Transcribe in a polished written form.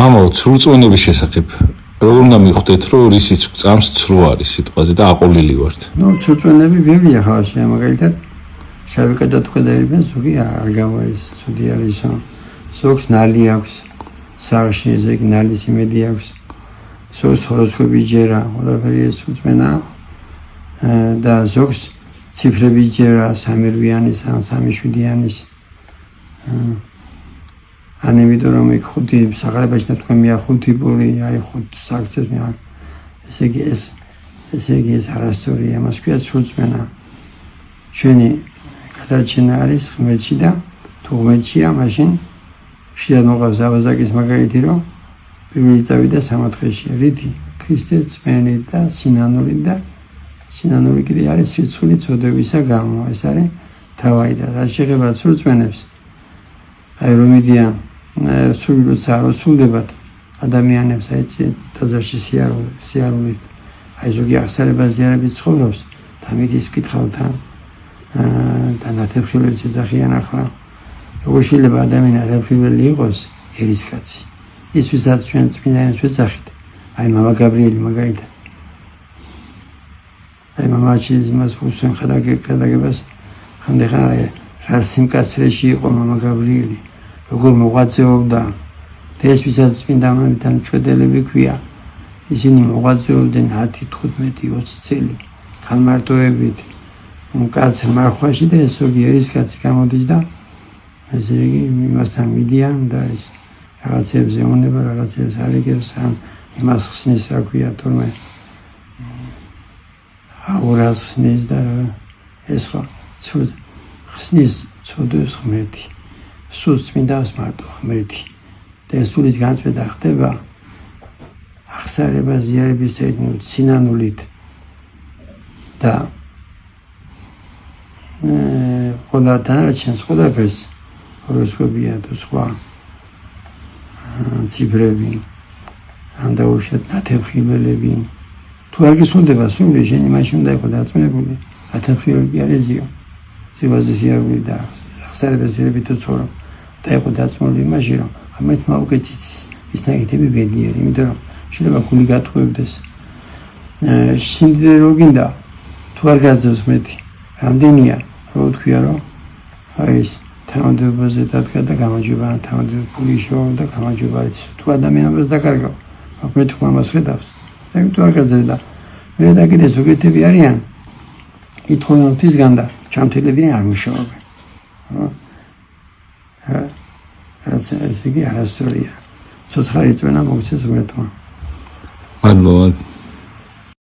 მამაო, ცრურწმენების შესახებ როგორ უნდა მიხვდეთ, რომ რისიც წამს ცრუ არის სიტყვაზე და აყოლილი ვართ? ცრურწმენები ბევრია ხალხში, მაგალითად შავი კატად ხედავენ, ზოგი არ გავა ის ცუდი არისო. ზოგს ნალი აქვს, სარში ესე იგი ნალის იმედი აქვს. ზოგს ჰოროსკოპი ჯერა, ყველაფერი ეს ცრურწმენა და ზოგს ციფრები ჯერა, 3-რვიანი, 3-7-იანის. ან იმიტომ რომ იქ 5 საღარებაში და თქვენ მია 5 პური, აი 5 საქციელს მია. ესე იგი ეს არასწორია, მას ქვია ცრურწმენა. ჩვენი გადარჩენა არის ღმერთში და თუ ღმერთშია, მაშინ შეიძლება მოყავს აბაზაკის მაგალითი, რომ პირველი წავიდა სამოთხეში, რითი? ქრისტეს წმენით და სინანული კიდე არის სირცხული წოდებისა გამო. ეს არის თავი და რაც შეეხება ცრურწმენებს. აი რომიდიან სულს არ უსულდებათ ადამიანებს აი ტაძარში სიარულით. აი ზოგი აღსარება ზიარებით ცხოვრობს და მიდის ვკითხავთ და ნათებხილებს ეძახიან ახლა. როგორ შეიძლება ადამიანი ნათებხილებელი იყოს ერისკაცი? ის ვისაც ჩვენ წმინდანებს ვეძახით. აი მამა გაბრიელი მაგალითად. აი მამაჩის მას უსვენ ხადაგებას ხანდახან რა სიმკაცრეში იყო მამა გაბრიელი. როგორ მოღვაწეობდა და ეს ვისაც წმინდანებთან მჭვედელები ქვია. ისინი მოღვაწეობდნენ 10, 15, 20 წელი ხანმარტოებით კაცს მარხვაში და ეს ზოგი ერისკაცი გამოდის და ესე იგი იმასთან მიდიან და ეს რაღაცებს ეუბნება, რაღაცებს არიგებს, ან იმას ხსნის, რა ქვია, თორმე აურას ხსნის და ეს ხო ხსნის ცოდვებს ღმერთი. სულს წმინდავს მარტო ღმერთი და ეს სულის განწმენდა ხდება აღსარება ზიარების სინანულით და ყველა დანარჩენს ყველაფერს ჰოროსკოპია თუ სხვა ციფრები ან დაუშვათ ნათებხილველები თუ არ გისუნდება სული შენი მაშინ უნდა იყო დაწუნებული ნათებხილველი არის ზიო ზევაზე ზიარული და აღსარება ზიარებით თუ ცხოვრობ და იყო დაწუნებული მაშინ რომ ღმერთმა უკეთეს ის ნაკეთები ბედნიერი იმიტომ რომ შეიძლება გული გატყუებდეს სიმდიდრე რო გინდა თუ არ გაზრდებს მეტი რამდენია რო თქვია რომ აი ეს თანამდებობაზე დადგა და გამარჯვება თანამდებობ ფული შოუ და გამარჯვება ის თუ ადამიანებს დაკარგავ მეც ხო ამას ხედავს და იმიტომ არ გაზრდა და მე და კიდე ზოგიერთები არიან ითხოვენ თვისგან და ჩამთელებიან არ მუშაობენ ესე იგი არასწორია ცოცხალი წვენა მოგცეს ღმერთმა მადლობა